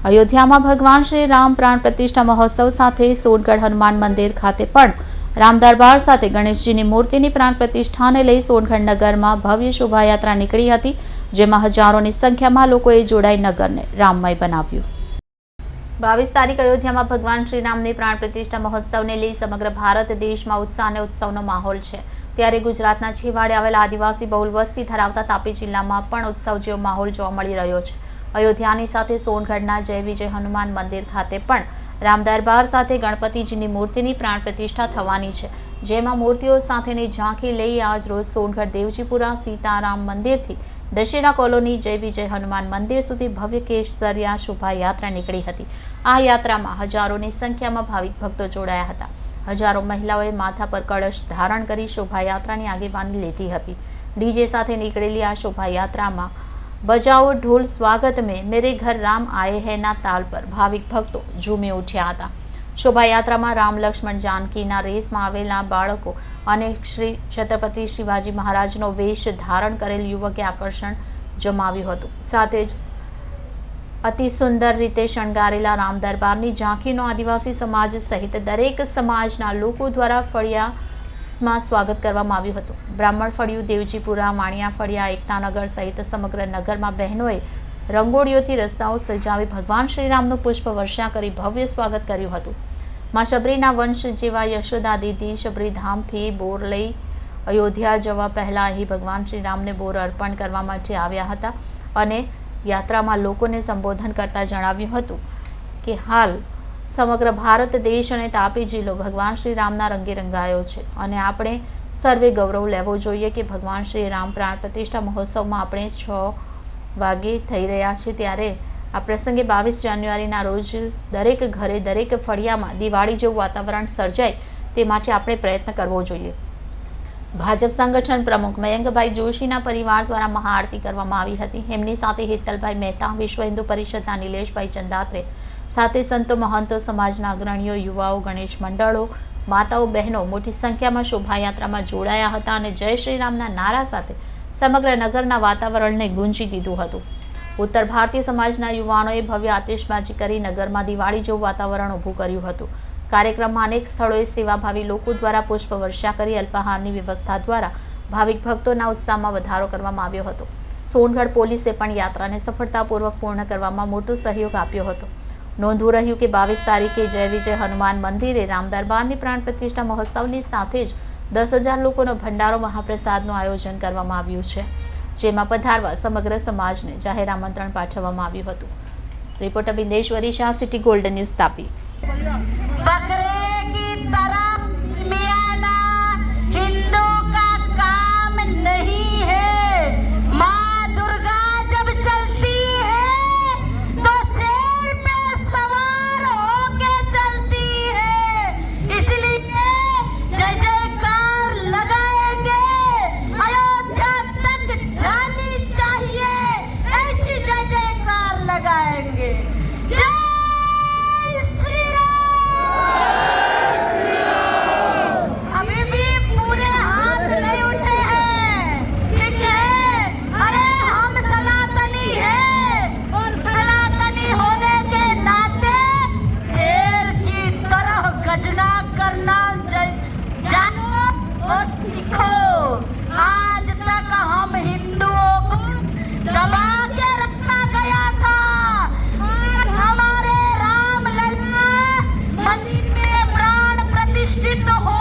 અયોધ્યામાં ભગવાન શ્રી રામ પ્રાણ પ્રતિષ્ઠા મહોત્સવ સાથે સોનગઢ હનુમાન મંદિર ખાતે પણ રામ દરબાર સાથે ગણેશજીની મૂર્તિની પ્રાણ પ્રતિષ્ઠાને લઈ સોનગઢ નગરમાં ભવ્ય શોભાયાત્રા નીકળી હતી, જેમાં હજારોની સંખ્યામાં લોકોએ જોડાઈ નગરને રામમય બનાવ્યું। 22 તારીખ અયોધ્યામાં ભગવાન શ્રી રામની પ્રાણ પ્રતિષ્ઠા મહોત્સવને લઈ સમગ્ર ભારત દેશમાં ઉત્સાહ અને ઉત્સવનો માહોલ છે, ત્યારે ગુજરાતના છેવાડે આવેલા આદિવાસી બહુલ વસ્તી ધરાવતા તાપી જિલ્લામાં પણ ઉત્સવ જેવો માહોલ જોવા મળી રહ્યો છે। અયોધ્યાની સાથે સોનગઢના જય વિજય હનુમાન મંદિર ખાતે પણ રામ દરબાર સાથે ગણપતિજીની મૂર્તિની પ્રાણ પ્રતિષ્ઠા થવાની છે, જેમાં મૂર્તિઓ સાથેની ઝાંખી લઈ આજ રોજ સોનગઢ દેવજીપુરા સીતારામ મંદિરથી દશેરા કોલોની જય વિજય હનુમાન મંદિર સુધી ભવ્ય કેસરિયા શોભાયાત્રા નીકળી હતી। આ યાત્રામાં હજારોની સંખ્યામાં ભાવિક ભક્તો જોડાયા હતા। હજારો મહિલાઓએ માથા પર કળશ ધારણ કરી શોભાયાત્રાની આગેવાની લીધી હતી। ડીજે સાથે નીકળેલી આ શોભાયાત્રામાં બજાઓ ઢોલ સ્વાગત में मेरे घर राम आए हैं ના તાલ પર ભાવિક ભક્તો ઝૂમી ઉઠ્યા હતા। શોભાયાત્રામાં રામ લક્ષ્મણ જાનકીના રેસમાં આવેલા બાળકો અને શ્રી છત્રપતિ શિવાજી મહારાજનો વેશ ધારણ કરેલ યુવકે આકર્ષણ જમાવ્યું હતું। સાથે જ અતિ સુંદર રીતે શણગારેલા રામ દરબારની ઝાંખીનો આદિવાસી સમાજ સહિત દરેક સમાજના લોકો દ્વારા ફળિયામાં સ્વાગત કરવામાં આવ્યું હતું। બ્રાહ્મણ ફળિયું, દેવજીપુરા, માણિયા ફળિયા, એકતાનગર સહિત સમગ્ર નગરમાં બહેનોએ રંગોળીઓથી રસ્તાઓ સજાવી ભગવાન શ્રીરામનું પુષ્પ વર્ષા કરી ભવ્ય સ્વાગત કર્યું હતું। માં શબરીના વંશ જેવા યશોદા દીદી શબરીધામથી બોર લઈ અયોધ્યા જવા પહેલા અહીં ભગવાન શ્રીરામને બોર અર્પણ કરવા માટે આવ્યા હતા અને યાત્રામાં લોકોને સંબોધન કરતા જણાવ્યું હતું કે હાલ સમગ્ર ભારત દેશ અને તાપી જિલ્લો ભગવાન શ્રી રામના રંગે રંગાયો છે અને આપણે સર્વે ગૌરવ લેવો જોઈએ કે ભગવાન શ્રી રામ પ્રાણ પ્રતિષ્ઠા મહોત્સવમાં આપણે 6 વાગે થઈ રહ્યા છે, ત્યારે આ પ્રસંગે 22 જાન્યુઆરીના રોજ દરેક ઘરે, દરેક ફળિયામાં દિવાળી જેવું વાતાવરણ સર્જાય તે માટે આપણે પ્રયત્ન કરવો જોઈએ। ભાજપ સંગઠન પ્રમુખ મયંકભાઈ જોશીના પરિવાર દ્વારા મહાઆરતી કરવામાં આવી હતી। એમની સાથે હેતલભાઈ મહેતા, વિશ્વ હિન્દુ પરિષદના નિલેશભાઈ ચંદાત્રે સાથે સંતો, મહંતો, સમાજના અગ્રણીઓ, યુવાઓ, ગણેશ મંડળો, માતાઓ, બહેનો મોટી સંખ્યામાં શોભાયાત્રામાં જોડાયા હતા અને જય શ્રી રામના નારા સાથે સમગ્ર નગરના વાતાવરણને ગુંજી દીધું હતું। ઉત્તર ભારતીય સમાજના યુવાનોએ ભવ્ય આતિશબાજી કરી નગરમાં દિવાળી જેવું વાતાવરણ ઊભું કર્યું હતું। કાર્યક્રમમાં અનેક સ્થળોએ સેવાભાવી લોકો દ્વારા પુષ્પ વર્ષા કરી અલ્પાહારની વ્યવસ્થા દ્વારા ભાવિક ભક્તોના ઉત્સાહમાં વધારો કરવામાં આવ્યો હતો। સોનગઢ પોલીસે પણ યાત્રાને સફળતાપૂર્વક પૂર્ણ કરવામાં મોટો સહયોગ આપ્યો હતો। નોંધવું રહ્યું કે 22 તારીખે જય વિજય હનુમાન મંદિરે રામ દરબારની પ્રાણ પ્રતિષ્ઠા મહોત્સવની સાથે જ 10,000 લોકોનો ભંડારો મહાપ્રસાદનું આયોજન કરવામાં આવ્યું છે, જેમાં પધારવા સમગ્ર સમાજને જાહેર આમંત્રણ પાઠવવામાં આવ્યું હતું। Reporter Bindeshwari Shah, city golden news, Tapi. तो